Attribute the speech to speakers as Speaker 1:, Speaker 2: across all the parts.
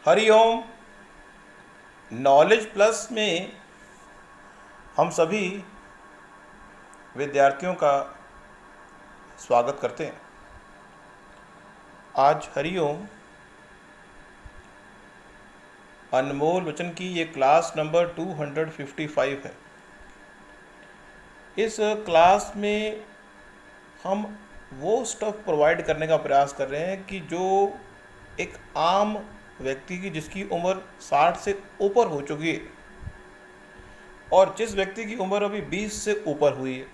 Speaker 1: Hariom. Knowledge plus में हम सभी विद्यार्थियों का स्वागत करते हैं। आज हरिओम अनमोल वचन की ये क्लास नंबर 255 है। इस क्लास में हम वो स्टफ़ प्रोवाइड करने का प्रयास कर रहे हैं कि जो एक आम व्यक्ति की जिसकी उम्र 60 से ऊपर हो चुकी है और जिस व्यक्ति की उम्र अभी 20 से ऊपर हुई है,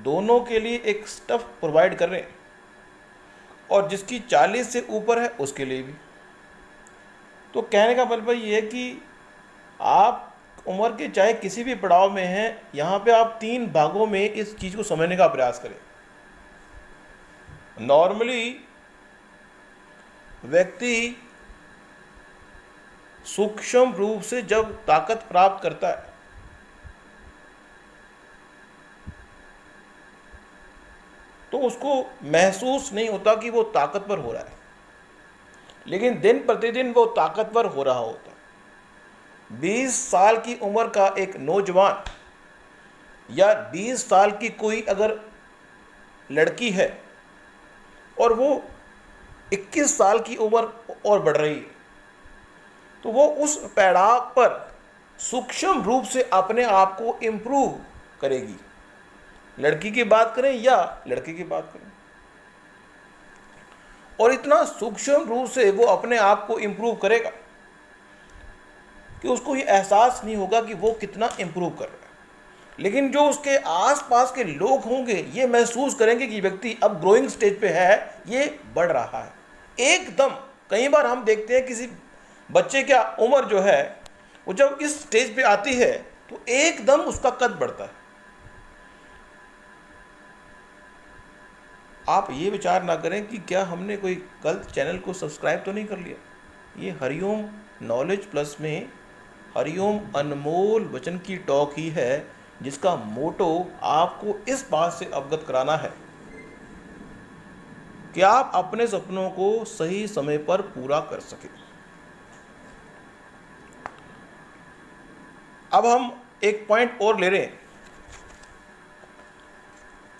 Speaker 1: दोनों के लिए एक स्टफ़ प्रोवाइड कर रहे हैं और जिसकी 40 से ऊपर है उसके लिए भी। तो कहने का मतलब ये है कि आप उम्र के चाहे किसी भी पड़ाव में हैं, यहाँ पे आप 3 भागों में इस चीज़ को समझने का प्रयास करें। नॉर्मली व्यक्ति सूक्ष्म रूप से जब ताकत प्राप्त करता है तो उसको महसूस नहीं होता कि वो ताकतवर हो रहा है, लेकिन दिन प्रतिदिन वो ताकतवर हो रहा होता है। 20 साल की उम्र का एक नौजवान या 20 साल की कोई अगर लड़की है और वो 21 साल की उम्र और बढ़ रही है, तो वो उस पड़ाव पर सूक्ष्म रूप से अपने आप को इम्प्रूव करेगी। लड़की की बात करें या लड़के की बात करें, और इतना सूक्ष्म रूप से वो अपने आप को इम्प्रूव करेगा कि उसको ये एहसास नहीं होगा कि वो कितना इम्प्रूव कर रहा है। लेकिन जो उसके आसपास के लोग होंगे ये महसूस करेंगे कि व्यक्ति अब ग्रोइंग स्टेज पे है, ये बढ़ रहा है एकदम। कई बार हम देखते हैं किसी बच्चे की उम्र जो है वो जब इस स्टेज पे आती है तो एकदम उसका कद बढ़ता है। आप ये विचार ना करें कि क्या हमने कोई गलत चैनल को सब्सक्राइब तो नहीं कर लिया। ये हरिओम नॉलेज प्लस में हरिओम अनमोल वचन की टॉक ही है, जिसका मोटो आपको इस बात से अवगत कराना है कि आप अपने सपनों को सही समय पर पूरा कर सकें। अब हम एक पॉइंट और ले रहे हैं।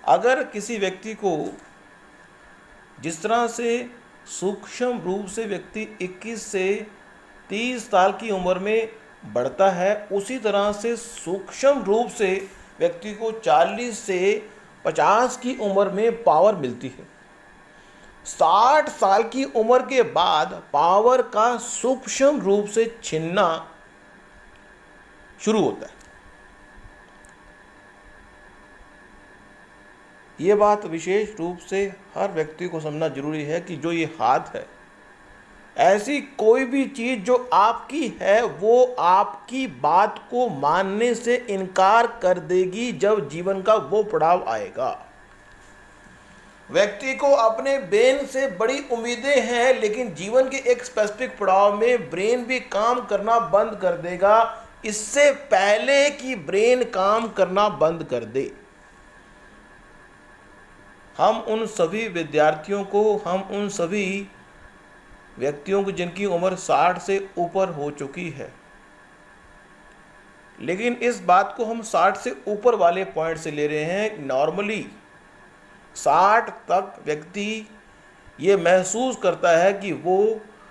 Speaker 1: अगर किसी व्यक्ति को जिस तरह से सूक्ष्म रूप से व्यक्ति 21 से 30 साल की उम्र में बढ़ता है, उसी तरह से सूक्ष्म रूप से व्यक्ति को 40 से 50 की उम्र में पावर मिलती है। 60 साल की उम्र के बाद पावर का सूक्ष्म रूप से छिनना शुरू होता है। ये बात विशेष रूप से हर व्यक्ति को समझना जरूरी है कि जो ये हाथ है, ऐसी कोई भी चीज़ जो आपकी है वो आपकी बात को मानने से इनकार कर देगी जब जीवन का वो पड़ाव आएगा। व्यक्ति को अपने ब्रेन से बड़ी उम्मीदें हैं, लेकिन जीवन के एक स्पेसिफिक पड़ाव में ब्रेन भी काम करना बंद कर देगा, इससे पहले कि ब्रेन काम करना बंद कर दे। हम उन सभी विद्यार्थियों को, हम उन सभी व्यक्तियों को जिनकी उम्र 60 से ऊपर हो चुकी है, लेकिन इस बात को हम 60 से ऊपर वाले पॉइंट से ले रहे हैं। नॉर्मली 60 तक व्यक्ति ये महसूस करता है कि वो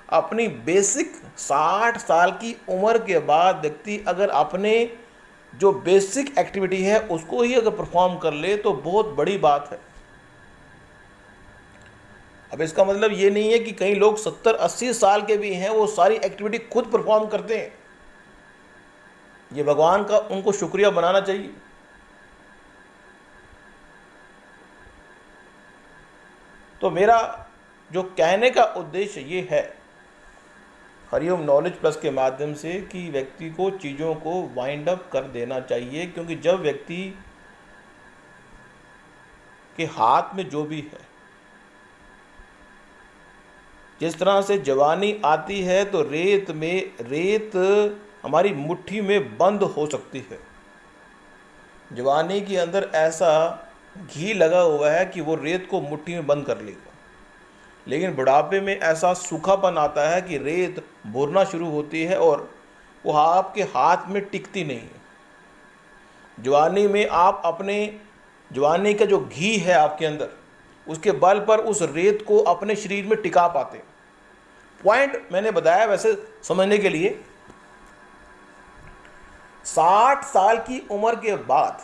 Speaker 1: अपनी बेसिक 60 साल की उम्र के बाद व्यक्ति अगर अपने जो बेसिक एक्टिविटी है उसको ही अगर परफॉर्म कर ले तो बहुत बड़ी बात है। अब इसका मतलब ये नहीं है कि कई लोग 70-80 साल के भी हैं, वो सारी एक्टिविटी खुद परफॉर्म करते हैं। ये भगवान का उनको शुक्रिया बनाना चाहिए। तो मेरा जो कहने का उद्देश्य ये है हरिओम नॉलेज प्लस के माध्यम से कि व्यक्ति को चीज़ों को वाइंड अप कर देना चाहिए, क्योंकि जब व्यक्ति के हाथ में जो भी है, जिस तरह से जवानी आती है तो रेत हमारी मुट्ठी में बंद हो सकती है। जवानी के अंदर ऐसा घी लगा हुआ है कि वो रेत को मुट्ठी में बंद कर लेगा। लेकिन बुढ़ापे में ऐसा सूखापन आता है कि रेत भुरना शुरू होती है और वो आपके हाथ में टिकती नहीं है। जवानी में आप अपने जवानी का जो घी है आपके अंदर, उसके बल पर उस रेत को अपने शरीर में टिका पाते हैं। पॉइंट मैंने बताया वैसे समझने के लिए, 60 साल की उम्र के बाद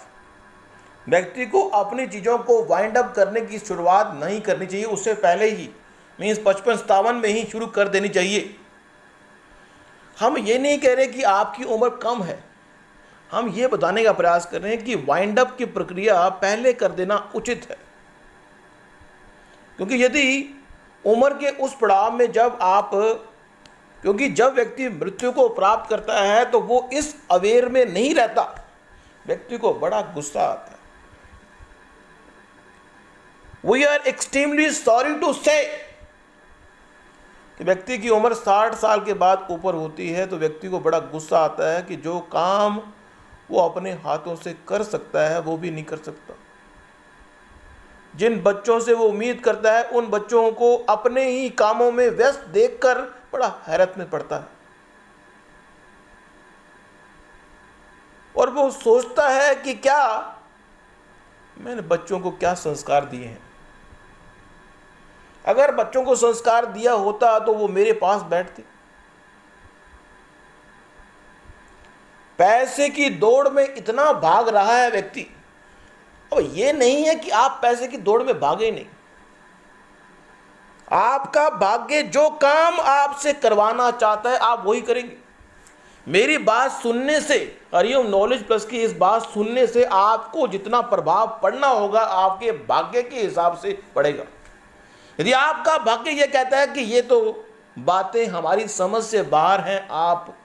Speaker 1: व्यक्ति को अपनी चीज़ों को वाइंड अप करने की शुरुआत नहीं करनी चाहिए, उससे पहले ही मीन्स 55-57 में ही शुरू कर देनी चाहिए। हम ये नहीं कह रहे कि आपकी उम्र कम है, हम ये बताने का प्रयास कर रहे हैं कि वाइंड अप की प्रक्रिया पहले कर देना उचित है। क्योंकि यदि उम्र के उस पड़ाव में क्योंकि जब व्यक्ति मृत्यु को प्राप्त करता है तो वो इस अवेयर में नहीं रहता, व्यक्ति को बड़ा गुस्सा आता है। We are extremely sorry to say कि व्यक्ति की उम्र 60 साल के बाद ऊपर होती है तो व्यक्ति को बड़ा गुस्सा आता है कि जो काम वो अपने हाथों से कर सकता है वो भी नहीं कर सकता। जिन बच्चों से वो उम्मीद करता है उन बच्चों को अपने ही कामों में व्यस्त देखकर बड़ा हैरत में पड़ता है, और वो सोचता है कि क्या मैंने बच्चों को क्या संस्कार दिए हैं। अगर बच्चों को संस्कार दिया होता तो वो मेरे पास बैठते। पैसे की दौड़ में इतना भाग रहा है व्यक्ति। अब ये नहीं है कि आप पैसे की दौड़ में भागे नहीं, आपका भाग्य जो काम आपसे करवाना चाहता है आप वही करेंगे। मेरी बात सुनने से, हरिओम नॉलेज प्लस की इस बात सुनने से आपको जितना प्रभाव पड़ना होगा आपके भाग्य के हिसाब से पड़ेगा। यदि आपका भाग्य यह कहता है कि ये तो बातें हमारी समझ से बाहर हैं, आप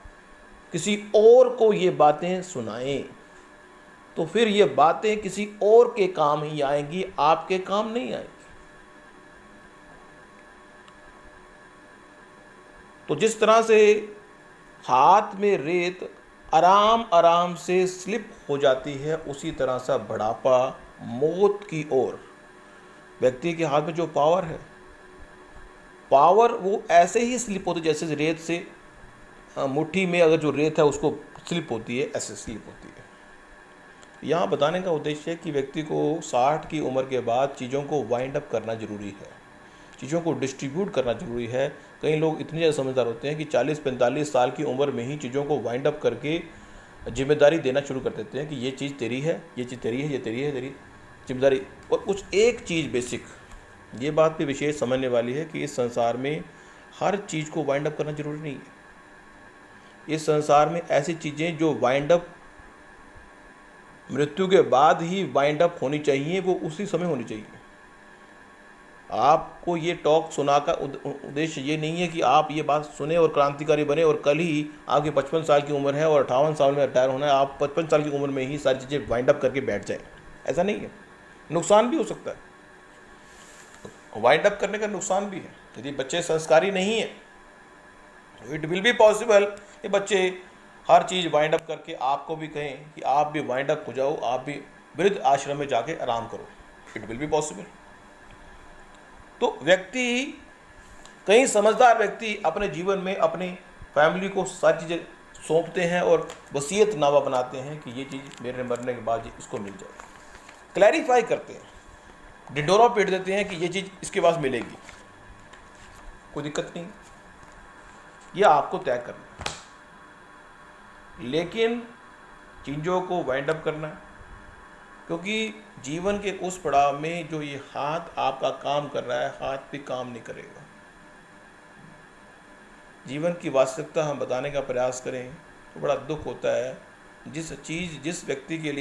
Speaker 1: किसी और को ये बातें सुनाएं, तो फिर ये बातें किसी और के काम ही आएंगी, आपके काम नहीं आएंगी। तो जिस तरह से हाथ में रेत आराम आराम से स्लिप हो जाती है, उसी तरह से बुढ़ापा मौत की ओर, व्यक्ति के हाथ में जो पावर है, पावर वो ऐसे ही स्लिप होती है जैसे रेत से मुट्ठी में अगर जो रेत है उसको स्लिप होती है, ऐसे स्लिप होती है। यहाँ बताने का उद्देश्य है कि व्यक्ति को 60 की उम्र के बाद चीज़ों को वाइंड अप करना जरूरी है, चीज़ों को डिस्ट्रीब्यूट करना जरूरी है। कई लोग इतने ज़्यादा समझदार होते हैं कि 40-45 साल की उम्र में ही चीज़ों को वाइंड अप करके जिम्मेदारी देना शुरू कर देते हैं कि ये चीज़ तेरी है, ये चीज़ तेरी है, ये तेरी है, तेरी जिम्मेदारी। और कुछ एक चीज़ बेसिक, ये बात भी विशेष समझने वाली है कि इस संसार में हर चीज़ को वाइंड अप करना जरूरी नहीं है। इस संसार में ऐसी चीज़ें जो वाइंड अप मृत्यु के बाद ही वाइंड अप होनी चाहिए, वो उसी समय होनी चाहिए। आपको ये टॉक सुना का उद्देश्य ये नहीं है कि आप ये बात सुने और क्रांतिकारी बने और कल ही आपकी 55 साल की उम्र है और 58 साल में रिटायर होना है, आप 55 साल की उम्र में ही सारी चीज़ें वाइंड अप करके बैठ जाएं। ऐसा नहीं है, नुकसान भी हो सकता है, वाइंड अप करने का नुकसान भी है। यदि बच्चे संस्कारी नहीं है, इट विल बी पॉसिबल कि बच्चे हर चीज़ वाइंड अप करके आपको भी कहें कि आप भी वाइंड अप हो जाओ, आप भी वृद्ध आश्रम में जाके आराम करो, इट विल बी पॉसिबल। तो कई समझदार व्यक्ति अपने जीवन में अपनी फैमिली को सारी चीज़ें सौंपते हैं और वसीयतनामा बनाते हैं कि ये चीज़ मेरे मरने के बाद इसको मिल जाए, क्लैरिफाई करते हैं, ढिंढोरा पीट देते हैं कि ये चीज़ इसके पास मिलेगी, कोई दिक्कत नहीं, यह आपको तय करना है। लेकिन चीज़ों को वाइंड अप करना है, क्योंकि जीवन के उस पड़ाव में जो ये हाथ आपका काम कर रहा है, हाथ भी काम नहीं करेगा। जीवन की वास्तविकता हम बताने का प्रयास करें तो बड़ा दुख होता है। जिस व्यक्ति के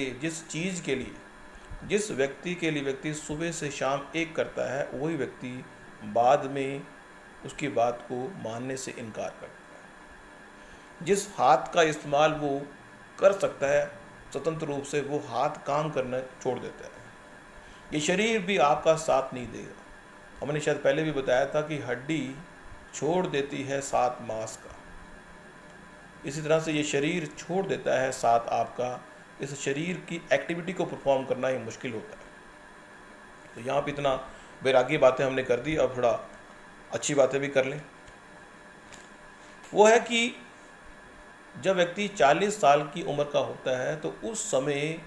Speaker 1: लिए व्यक्ति सुबह से शाम एक करता है, वही व्यक्ति बाद में उसकी बात को मानने से इनकार करता है। जिस हाथ का इस्तेमाल वो कर सकता है स्वतंत्र रूप से, वो हाथ काम करना छोड़ देता है। ये शरीर भी आपका साथ नहीं देगा। हमने शायद पहले भी बताया था कि हड्डी छोड़ देती है साथ मांस का, इसी तरह से ये शरीर छोड़ देता है साथ आपका। इस शरीर की एक्टिविटी को परफॉर्म करना ही मुश्किल होता है। तो यहाँ पे इतना वैरागी बातें हमने कर दी। अब थोड़ा अच्छी बातें भी कर लें। वो है कि जब व्यक्ति 40 साल की उम्र का होता है तो उस समय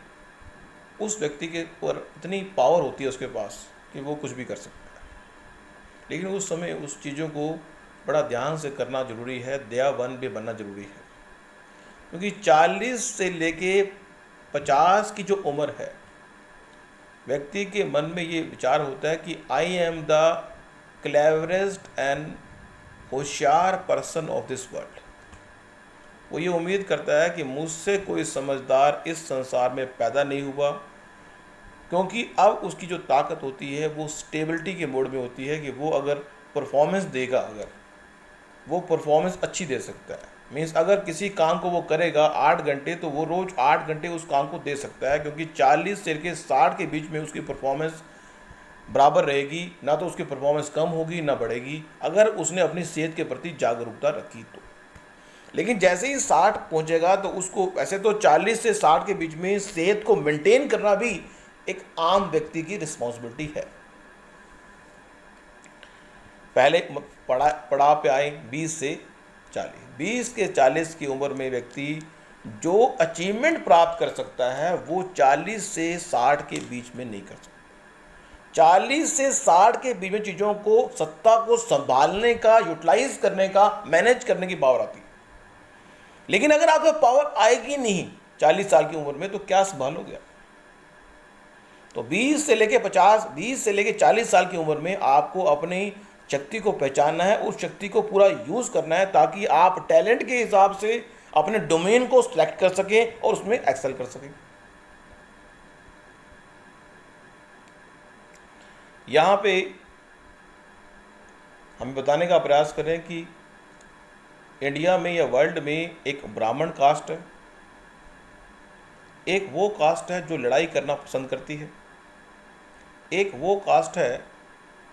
Speaker 1: उस व्यक्ति के ऊपर इतनी पावर होती है उसके पास कि वो कुछ भी कर सकता है। लेकिन उस समय उस चीज़ों को बड़ा ध्यान से करना जरूरी है, दयावान भी बनना जरूरी है। क्योंकि 40 से लेके 50 की जो उम्र है, व्यक्ति के मन में ये विचार होता है कि I am the cleverest and होशियार पर्सन ऑफ दिस वर्ल्ड। वो ये उम्मीद करता है कि मुझसे कोई समझदार इस संसार में पैदा नहीं हुआ, क्योंकि अब उसकी जो ताकत होती है वो स्टेबिलिटी के मोड में होती है कि वो अगर परफॉर्मेंस देगा, अगर वो परफॉर्मेंस अच्छी दे सकता है। मीन्स अगर किसी काम को वो करेगा 8 घंटे तो वो रोज़ 8 घंटे उस काम को दे सकता है, क्योंकि 40 से लेकर 60 के बीच में उसकी परफॉर्मेंस बराबर रहेगी, ना तो उसकी परफॉर्मेंस कम होगी ना बढ़ेगी, अगर उसने अपनी सेहत के प्रति जागरूकता रखी तो। लेकिन जैसे ही 60 पहुंचेगा तो उसको, ऐसे तो 40 से 60 के बीच में सेहत को मेंटेन करना भी एक आम व्यक्ति की रिस्पॉन्सिबिलिटी है। पहले पड़ाव पे आए 20 से 40, 20 के 40 की उम्र में व्यक्ति जो अचीवमेंट प्राप्त कर सकता है वो 40 से 60 के बीच में नहीं कर सकता। 40 से 60 के बीच में चीज़ों को, सत्ता को संभालने का, यूटिलाइज करने का, मैनेज करने की पावर आती है। लेकिन अगर आपको पावर आएगी नहीं 40 साल की उम्र में तो क्या संभालोगे? तो 20 से लेके 50, 20 से लेके 40 साल की उम्र में आपको अपनी शक्ति को पहचानना है, उस शक्ति को पूरा यूज़ करना है, ताकि आप टैलेंट के हिसाब से अपने डोमेन को सिलेक्ट कर सकें और उसमें एक्सेल कर सकें। यहाँ पे हम बताने का प्रयास करें कि इंडिया में या वर्ल्ड में एक ब्राह्मण कास्ट है, एक वो कास्ट है जो लड़ाई करना पसंद करती है, एक वो कास्ट है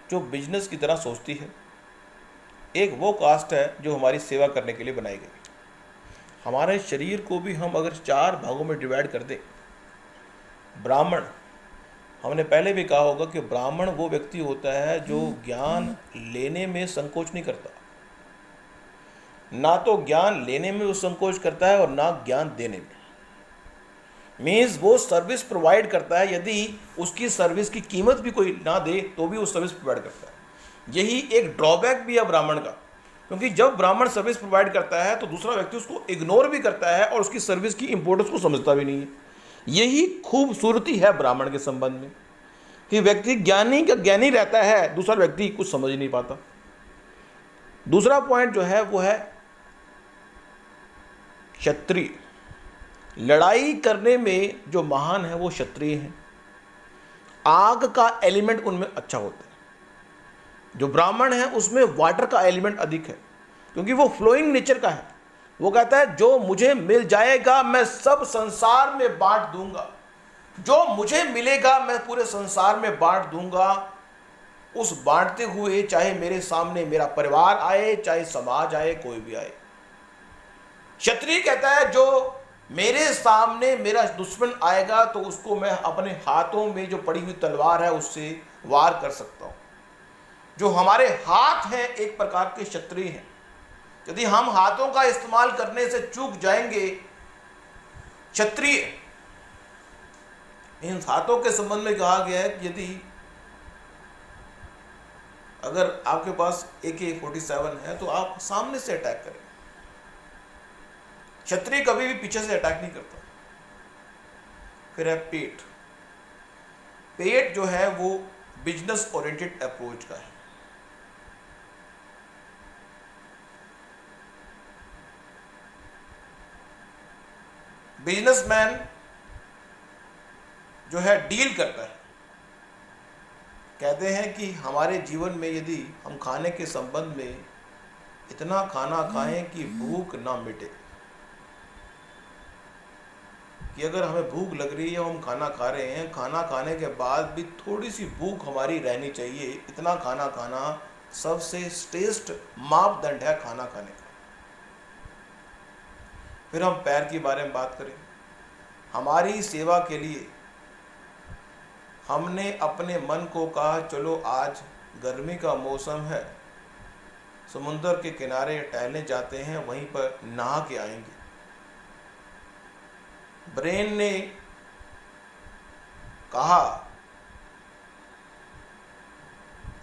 Speaker 1: जो बिजनेस की तरह सोचती है, एक वो कास्ट है जो हमारी सेवा करने के लिए बनाई गई। हमारे शरीर को भी हम अगर 4 भागों में डिवाइड कर दें, ब्राह्मण, हमने पहले भी कहा होगा कि ब्राह्मण वो व्यक्ति होता है जो ज्ञान लेने में संकोच नहीं करता, ना तो ज्ञान लेने में वो संकोच करता है और ना ज्ञान देने में। मीन्स वो सर्विस प्रोवाइड करता है, यदि उसकी सर्विस की कीमत भी कोई ना दे तो भी वो सर्विस प्रोवाइड करता है। यही एक ड्रॉबैक भी है ब्राह्मण का, क्योंकि जब ब्राह्मण सर्विस प्रोवाइड करता है तो दूसरा व्यक्ति उसको इग्नोर भी करता है और उसकी सर्विस की इंपॉर्टेंस को समझता भी नहीं है। यही खूबसूरती है ब्राह्मण के संबंध में कि व्यक्ति ज्ञानी का ज्ञानी रहता है, दूसरा व्यक्ति कुछ समझ नहीं पाता। दूसरा पॉइंट जो है वो है क्षत्रिय। लड़ाई करने में जो महान है वो क्षत्रिय हैं। आग का एलिमेंट उनमें अच्छा होता है। जो ब्राह्मण है उसमें वाटर का एलिमेंट अधिक है, क्योंकि वो फ्लोइंग नेचर का है। वो कहता है जो मुझे मिल जाएगा मैं सब संसार में बांट दूंगा, जो मुझे मिलेगा मैं पूरे संसार में बांट दूंगा। उस बांटते हुए चाहे मेरे सामने मेरा परिवार आए, चाहे समाज आए, कोई भी आए। क्षत्रिय कहता है जो मेरे सामने मेरा दुश्मन आएगा तो उसको मैं अपने हाथों में जो पड़ी हुई तलवार है उससे वार कर सकता हूं। जो हमारे हाथ हैं एक प्रकार के क्षत्रिय हैं। यदि हम हाथों का इस्तेमाल करने से चूक जाएंगे, क्षत्रिय, इन हाथों के संबंध में कहा गया है कि यदि अगर आपके पास AK-47 है तो आप सामने से अटैक करें। क्षत्रिय कभी भी पीछे से अटैक नहीं करता। फिर है पेट। पेट जो है वो बिजनेस ओरिएंटेड अप्रोच का है। बिजनेसमैन जो है डील करता है। कहते हैं कि हमारे जीवन में यदि हम खाने के संबंध में इतना खाना खाएं कि भूख ना मिटे, कि अगर हमें भूख लग रही है, हम खाना खा रहे हैं, खाना खाने के बाद भी थोड़ी सी भूख हमारी रहनी चाहिए, इतना खाना खाना सबसे श्रेष्ठ मापदंड है खाना खाने का। फिर हम पैर के बारे में बात करें। हमारी सेवा के लिए हमने अपने मन को कहा चलो आज गर्मी का मौसम है, समुंदर के किनारे टहलने जाते हैं, वहीं पर नहा के आएंगे। ब्रेन ने कहा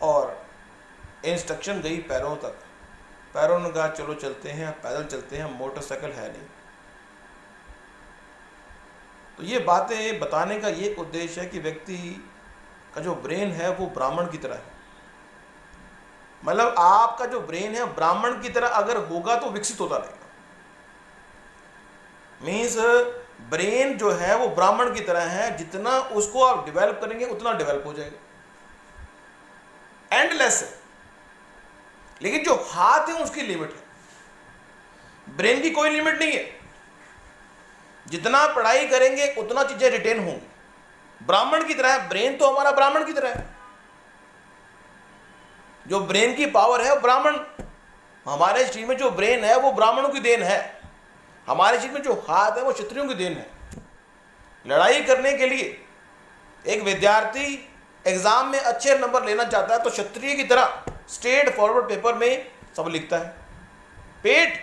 Speaker 1: और इंस्ट्रक्शन गई पैरों तक। पैरों ने कहा चलो चलते हैं, पैदल चलते हैं, मोटरसाइकिल है नहीं। तो ये बातें बताने का ये उद्देश्य है कि व्यक्ति का जो ब्रेन है वो ब्राह्मण की तरह है। मतलब आपका जो ब्रेन है ब्राह्मण की तरह अगर होगा तो विकसित होता रहेगा। मीन्स ब्रेन जो है वो ब्राह्मण की तरह है, जितना उसको आप डेवलप करेंगे उतना डेवलप हो जाएगा, एंडलेस है। लेकिन जो हाथ है उसकी लिमिट है, ब्रेन की कोई लिमिट नहीं है। जितना पढ़ाई करेंगे उतना चीजें रिटेन होंगी। ब्राह्मण की तरह है, ब्रेन तो हमारा ब्राह्मण की तरह है। जो ब्रेन की पावर है वो ब्राह्मण, हमारे शरीर में जो ब्रेन है वो ब्राह्मणों की देन है। हमारे शरीर में जो हाथ है वो क्षत्रियों की देन है। लड़ाई करने के लिए एक विद्यार्थी एग्जाम में अच्छे नंबर लेना चाहता है तो क्षत्रिय की तरह स्ट्रेट फॉरवर्ड पेपर में सब लिखता है। पेट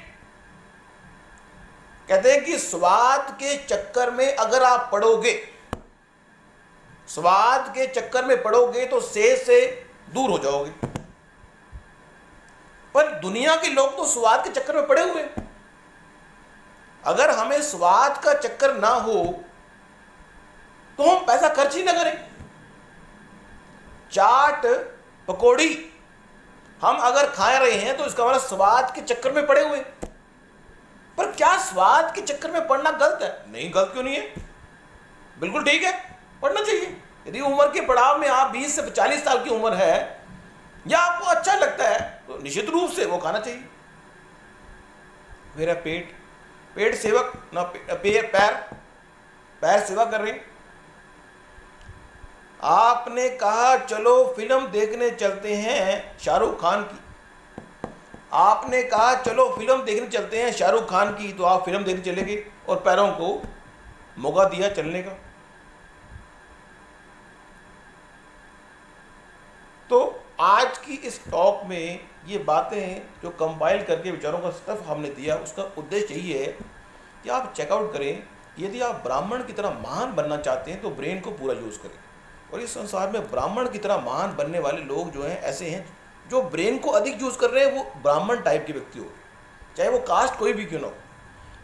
Speaker 1: कहते हैं कि स्वाद के चक्कर में अगर आप पढ़ोगे, स्वाद के चक्कर में पढ़ोगे तो सेहत से दूर हो जाओगे। पर दुनिया के लोग तो स्वाद के चक्कर में पड़े हुए हैं। अगर हमें स्वाद का चक्कर ना हो तो हम पैसा खर्च ही ना करें। चाट पकौड़ी हम अगर खा रहे हैं तो इसका मतलब स्वाद के चक्कर में पड़े हुए। पर क्या स्वाद के चक्कर में पढ़ना गलत है? नहीं, गलत क्यों नहीं है, बिल्कुल ठीक है, पढ़ना चाहिए। यदि उम्र के पड़ाव में आप 20 से 40 साल की उम्र है या आपको अच्छा लगता है तो निश्चित रूप से वो खाना चाहिए। मेरा पेट, पेट सेवक ना, पैर सेवा कर रहे। आपने कहा चलो फिल्म देखने चलते हैं शाहरुख खान की, आपने कहा चलो फिल्म देखने चलते हैं शाहरुख खान की, तो आप फिल्म देखने चले गए और पैरों को मौका दिया चलने का। तो आज की इस टॉक में ये बातें जो कंपाइल करके विचारों का स्टफ हमने दिया, उसका उद्देश्य यही है कि आप चेकआउट करें। यदि आप ब्राह्मण की तरह महान बनना चाहते हैं तो ब्रेन को पूरा यूज़ करें। और इस संसार में ब्राह्मण की तरह महान बनने वाले लोग जो हैं ऐसे हैं जो ब्रेन को अधिक यूज़ कर रहे हैं, वो ब्राह्मण टाइप के व्यक्ति हो, चाहे वो कास्ट कोई भी क्यों ना हो।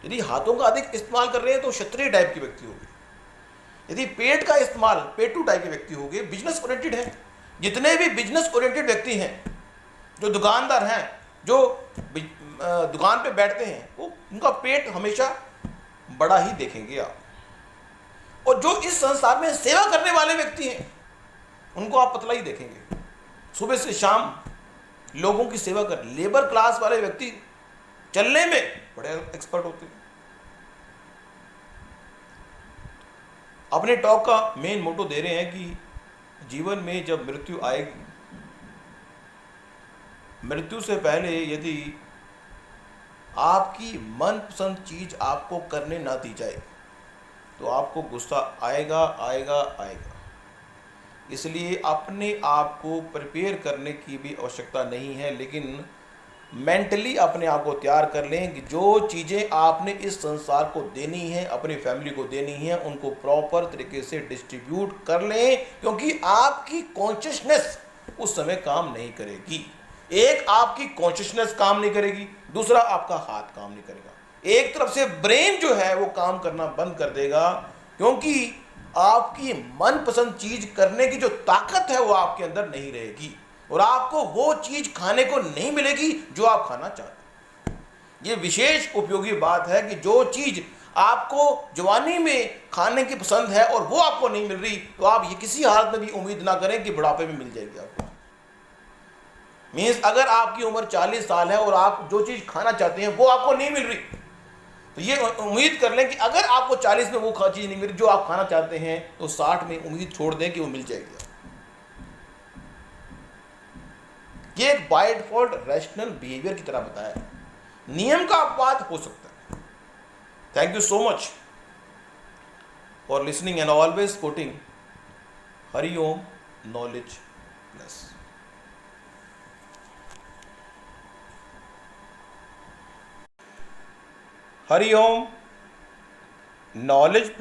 Speaker 1: यदि हाथों का अधिक इस्तेमाल कर रहे हैं तो क्षत्रिय टाइप के व्यक्ति हो गए। यदि पेट का इस्तेमाल पेटू टाइप के व्यक्ति हो गए। बिजनेस ओरिएंटेड है, जितने भी बिजनेस ओरिएंटेड व्यक्ति हैं, जो दुकानदार हैं, जो दुकान पे बैठते हैं, वो उनका पेट हमेशा बड़ा ही देखेंगे आप। और जो इस संसार में सेवा करने वाले व्यक्ति हैं उनको आप पतला ही देखेंगे। सुबह से शाम लोगों की सेवा कर, लेबर क्लास वाले व्यक्ति चलने में बड़े एक्सपर्ट होते हैं। अपने टॉक का मेन मोटो दे रहे हैं कि जीवन में जब मृत्यु आएगी, मृत्यु से पहले यदि आपकी मनपसंद चीज आपको करने ना दी जाए तो आपको गुस्सा आएगा आएगा आएगा। इसलिए अपने आप को प्रिपेयर करने की भी आवश्यकता नहीं है, लेकिन मेंटली अपने आप को तैयार कर लें कि जो चीज़ें आपने इस संसार को देनी है, अपनी फैमिली को देनी है, उनको प्रॉपर तरीके से डिस्ट्रीब्यूट कर लें, क्योंकि आपकी कॉन्शियसनेस उस समय काम नहीं करेगी। एक आपकी कॉन्शियसनेस काम नहीं करेगी, दूसरा आपका हाथ काम नहीं करेगा। एक तरफ से ब्रेन जो है वो काम करना बंद कर देगा, क्योंकि आपकी मनपसंद चीज करने की जो ताकत है वो आपके अंदर नहीं रहेगी और आपको वो चीज खाने को नहीं मिलेगी जो आप खाना चाहते हैं। ये विशेष उपयोगी बात है कि जो चीज आपको जवानी में खाने की पसंद है और वो आपको नहीं मिल रही, तो आप ये किसी हालत में भी उम्मीद ना करें कि बुढ़ापे में मिल जाएगी आपको। मीन्स अगर आपकी उम्र 40 साल है और आप जो चीज खाना चाहते हैं वो आपको नहीं मिल रही, तो ये उम्मीद कर लें कि अगर आपको 40 में वो चीज़ नहीं मिली जो आप खाना चाहते हैं, तो 60 में उम्मीद छोड़ दें कि वो मिल जाएगी। ये एक बाय डिफॉल्ट रैशनल बिहेवियर की तरह बताया है, नियम का अपवाद हो सकता है। Thank you so much for listening and always putting Hari Om knowledge plus. Hari Om. Knowledge